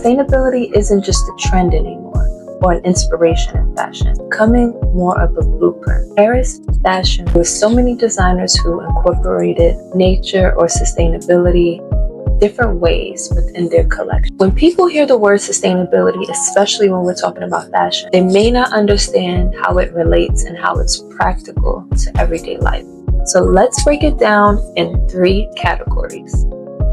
sustainability isn't just a trend anymore or an inspiration in fashion. It's becoming more of a blueprint. Paris fashion, with so many designers who incorporated nature or sustainability different ways within their collection. When people hear the word sustainability, especially when we're talking about fashion, they may not understand how it relates and how it's practical to everyday life. So let's break it down in 3 categories.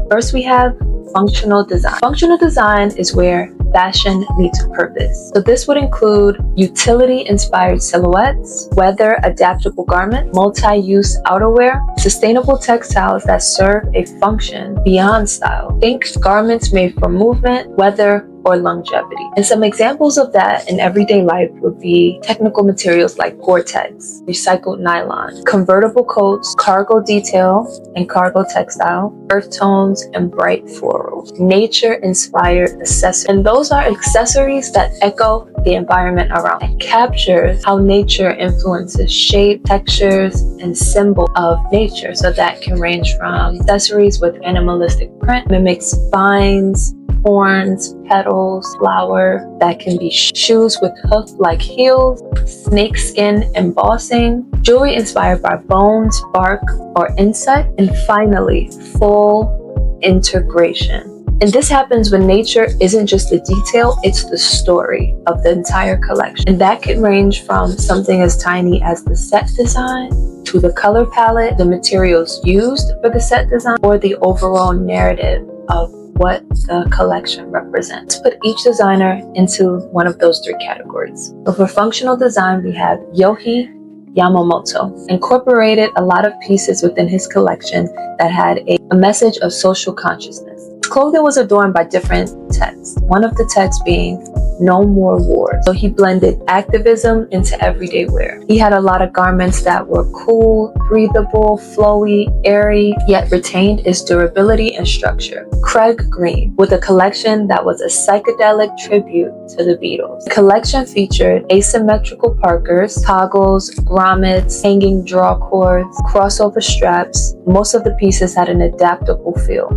First, we have functional design. Functional design is where fashion meets purpose. So this would include utility-inspired silhouettes, weather-adaptable garments, multi-use outerwear, sustainable textiles that serve a function beyond style. Think garments made for movement, weather, or longevity. And some examples of that in everyday life would be technical materials like Gore-Tex, recycled nylon, convertible coats, cargo detail and cargo textile, earth tones, and bright florals, nature-inspired accessories. And those are accessories that echo the environment around and captures how nature influences shape, textures, and symbol of nature. So that can range from accessories with animalistic print, mimics vines, horns, petals, flower. That can be shoes with hoof-like heels, snakeskin embossing, jewelry inspired by bones, bark, or insect, and finally, full integration. And this happens when nature isn't just the detail, it's the story of the entire collection. And that can range from something as tiny as the set design, to the color palette, the materials used for the set design, or the overall narrative of what the collection represents. Put each designer into one of those 3 categories. So for functional design, we have Yohei Yamamoto. Incorporated a lot of pieces within his collection that had a message of social consciousness. His clothing was adorned by different texts, one of the texts being "No More Wars." So he blended activism into everyday wear. He had a lot of garments that were cool, breathable, flowy, airy, yet retained its durability and structure. Craig Green, with a collection that was a psychedelic tribute to the Beatles. The collection featured asymmetrical parkers, toggles, grommets, hanging draw cords, crossover straps. Most of the pieces had an adaptable feel.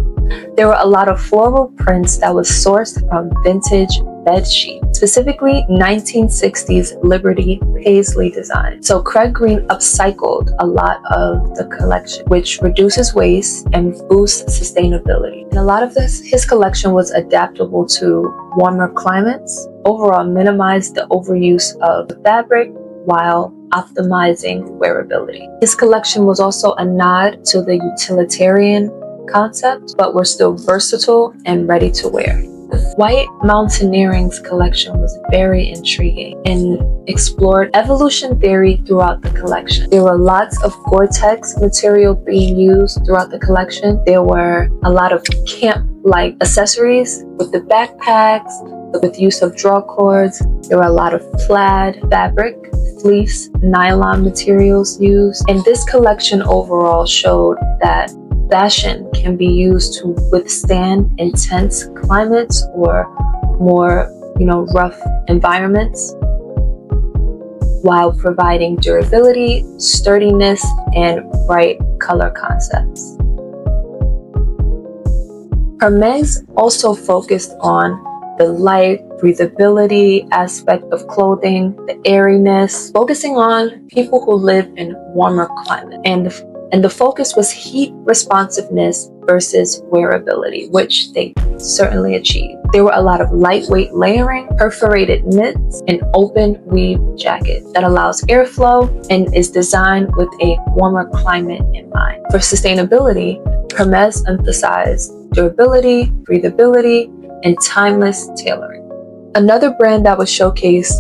There were a lot of floral prints that was sourced from vintage bed sheet, specifically 1960s Liberty Paisley design. So Craig Green upcycled a lot of the collection, which reduces waste and boosts sustainability. And a lot of his collection was adaptable to warmer climates, overall minimized the overuse of the fabric while optimizing wearability. His collection was also a nod to the utilitarian concept, but were still versatile and ready to wear. White Mountaineering's collection was very intriguing and explored evolution theory throughout the collection. There were lots of Gore-Tex material being used throughout the collection. There were a lot of camp-like accessories with the backpacks, with use of draw cords. There were a lot of plaid fabric, fleece, nylon materials used. And this collection overall showed that fashion can be used to withstand intense climates or more, rough environments while providing durability, sturdiness, and bright color concepts. Hermes also focused on the light, breathability aspect of clothing, the airiness, focusing on people who live in warmer climates. And the focus was heat responsiveness versus wearability, which they certainly achieved. There were a lot of lightweight layering, perforated knits, and open weave jacket that allows airflow and is designed with a warmer climate in mind. For sustainability, Hermes emphasized durability, breathability, and timeless tailoring. Another brand that was showcased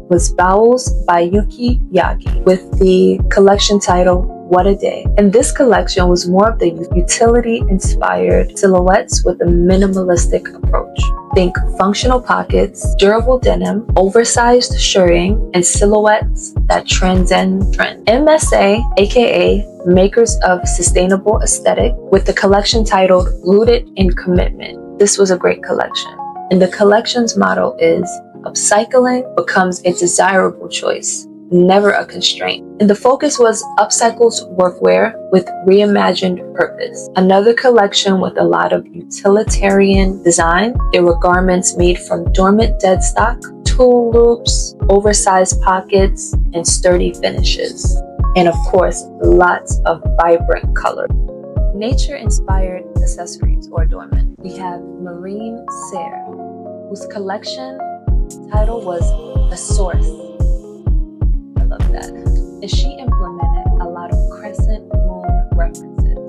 was Bowels by Yuki Yagi with the collection title What a Day. And this collection was more of the utility-inspired silhouettes with a minimalistic approach. Think functional pockets, durable denim, oversized shirting, and silhouettes that transcend trend. MSA, aka Makers of Sustainable Aesthetic, with the collection titled Rooted in Commitment. This was a great collection. And the collection's motto is, upcycling becomes a desirable choice never a constraint. And the focus was upcycled workwear with reimagined purpose. Another collection with a lot of utilitarian design. There were garments made from dormant dead stock, tool loops, oversized pockets, and sturdy finishes. And of course, lots of vibrant color. Nature-inspired accessories or adornment. We have Marine Serre, whose collection title was The Source. I love that. And she implemented a lot of crescent moon references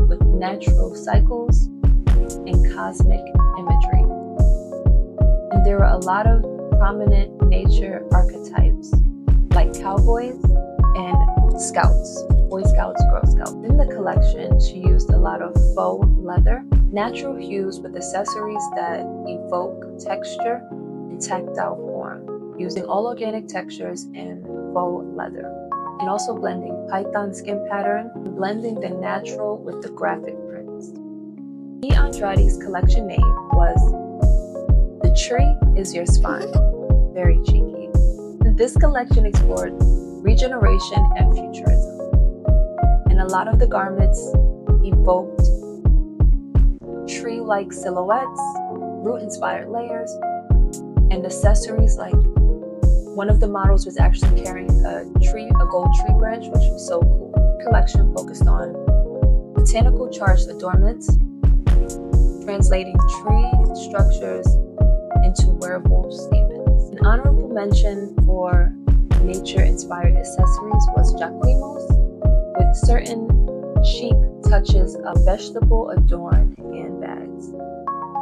with natural cycles and cosmic imagery. And there were a lot of prominent nature archetypes like cowboys and scouts, Boy Scouts, Girl Scouts. In the collection, she used a lot of faux leather, natural hues with accessories that evoke texture and tactile form, using all organic textures and faux leather, and also blending python skin pattern, blending the natural with the graphic prints. E. Andrade's collection name was The Tree Is Your Spine. Very cheeky. This collection explored regeneration and futurism, and a lot of the garments evoked tree-like silhouettes, root-inspired layers, and accessories like one of the models was actually carrying a gold tree branch, which was so cool. The collection focused on botanical charged adornments, translating tree structures into wearable statements. An honorable mention for nature-inspired accessories was Jacquemus, with certain chic touches of vegetable-adorned handbags.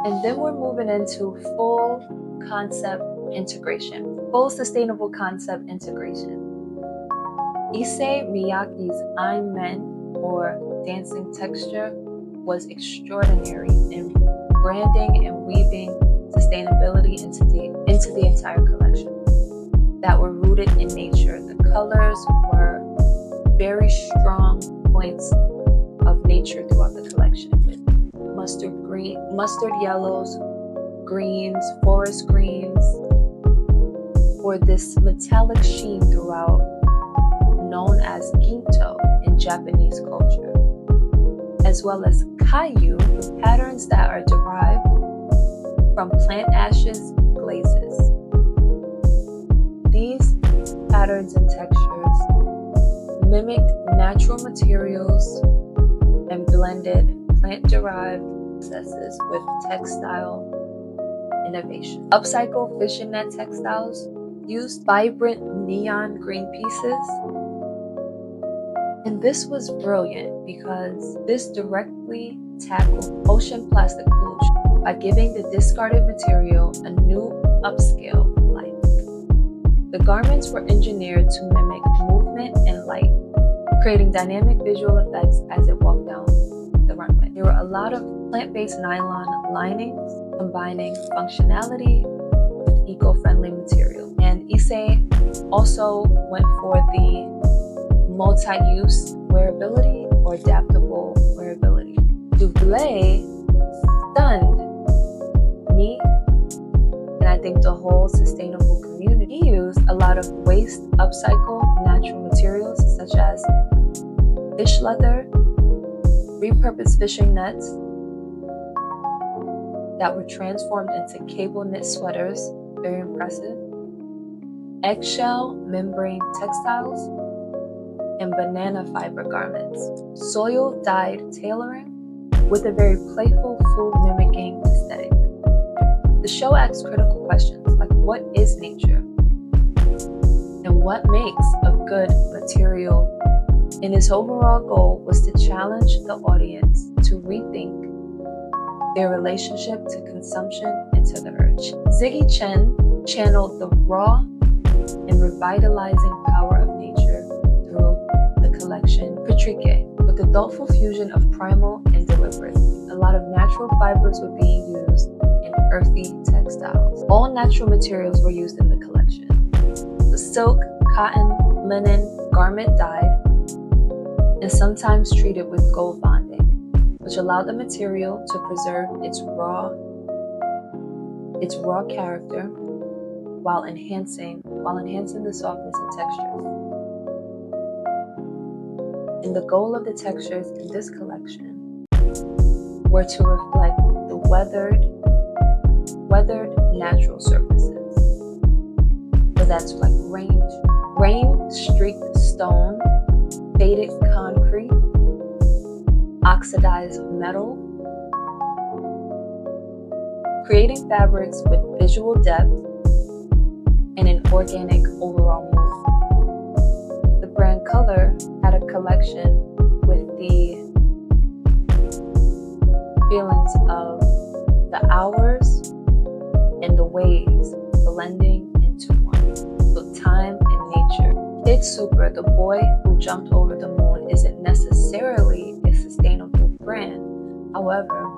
And then we're moving into full concept integration, full sustainable concept integration. Issey Miyake's I'm Men, or dancing texture, was extraordinary in branding and weaving sustainability into the entire collection that were rooted in nature. The colors were very strong points of nature throughout the collection, with mustard yellows, greens, forest greens, or this metallic sheen throughout, known as ginto in Japanese culture, as well as kayu, with patterns that are derived from plant ashes glazes. These patterns and textures mimicked natural materials and blended plant-derived processes with textile innovation. Upcycle fishing net textiles used vibrant neon green pieces. And this was brilliant because this directly tackled ocean plastic pollution by giving the discarded material a new upscale life. The garments were engineered to mimic movement and light, creating dynamic visual effects as it walked down the runway. There were a lot of plant-based nylon linings, combining functionality with eco-friendly material. And Issey also went for the multi-use wearability or adaptable wearability. Dublé stunned me, and I think the whole sustainable community. He used a lot of waste upcycle natural materials such as fish leather, repurposed fishing nets that were transformed into cable knit sweaters, very impressive, eggshell membrane textiles, and banana fiber garments. Soil dyed tailoring with a very playful food mimicking aesthetic. The show asks critical questions like, what is nature? And what makes a good material? And his overall goal was to challenge the audience to rethink their relationship to consumption and to the earth. Ziggy Chen channeled the raw and revitalizing power of nature through the collection Patrique, with a thoughtful fusion of primal and deliberate. A lot of natural fibers were being used in earthy textiles. All natural materials were used in the collection. The silk, cotton, linen, garment dyed, and sometimes treated with gold bonding, which allowed the material to preserve its raw character while enhancing while enhancing the softness and textures. And the goal of the textures in this collection were to reflect the weathered natural surfaces. So that's like rain-streaked stone, faded concrete, oxidized metal, creating fabrics with visual depth and an organic overall mood. The brand Color had a collection with the feelings of the hours and the waves blending into one. So time and nature. Kid Super, the boy who jumped over the moon, isn't necessarily a sustainable brand. However,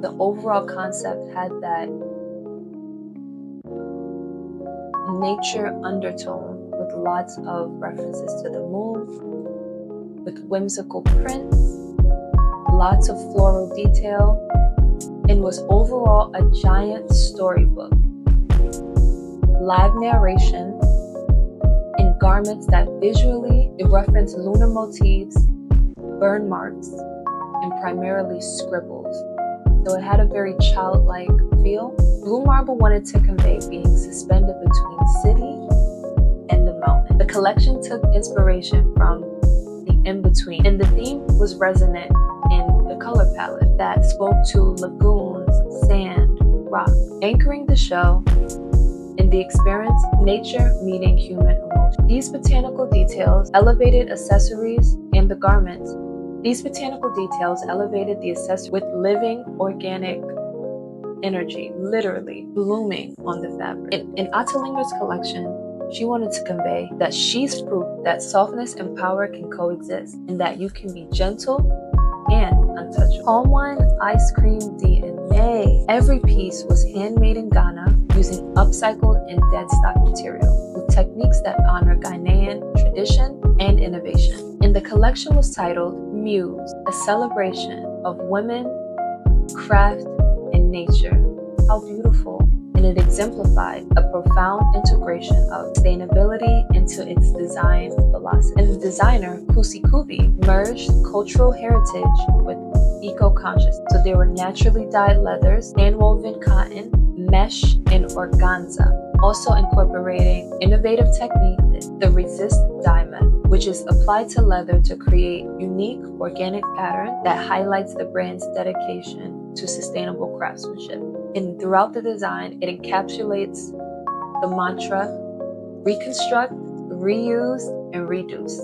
the overall concept had that nature undertone with lots of references to the moon, with whimsical prints, lots of floral detail, and was overall a giant storybook. Live narration and garments that visually reference lunar motifs, burn marks, and primarily scribbles. So it had a very childlike feel. Blue Marble wanted to convey being suspended between city and the mountain. The collection took inspiration from the in-between, and the theme was resonant in the color palette that spoke to lagoons, sand, rock, anchoring the show in the experience, nature meeting human emotion. These botanical details elevated accessories and the garments. These botanical details elevated the accessory with living, organic energy, literally blooming on the fabric. In Atalinger's collection, she wanted to convey that she's proof that softness and power can coexist, and that you can be gentle and untouchable. Palm wine ice cream DNA. Every piece was handmade in Ghana using upcycled and dead stock material with techniques that honor Ghanaian tradition and innovation. And the collection was titled Muse, a celebration of women, craft, and nature. How beautiful. And it exemplified a profound integration of sustainability into its design philosophy. And the designer, Kusi Kubi, merged cultural heritage with eco-conscious. So there were naturally dyed leathers, hand-woven cotton, mesh, and organza. Also incorporating innovative technique, the resist dye method, which is applied to leather to create unique organic pattern that highlights the brand's dedication to sustainable craftsmanship. And throughout the design, it encapsulates the mantra, reconstruct, reuse, and reduce.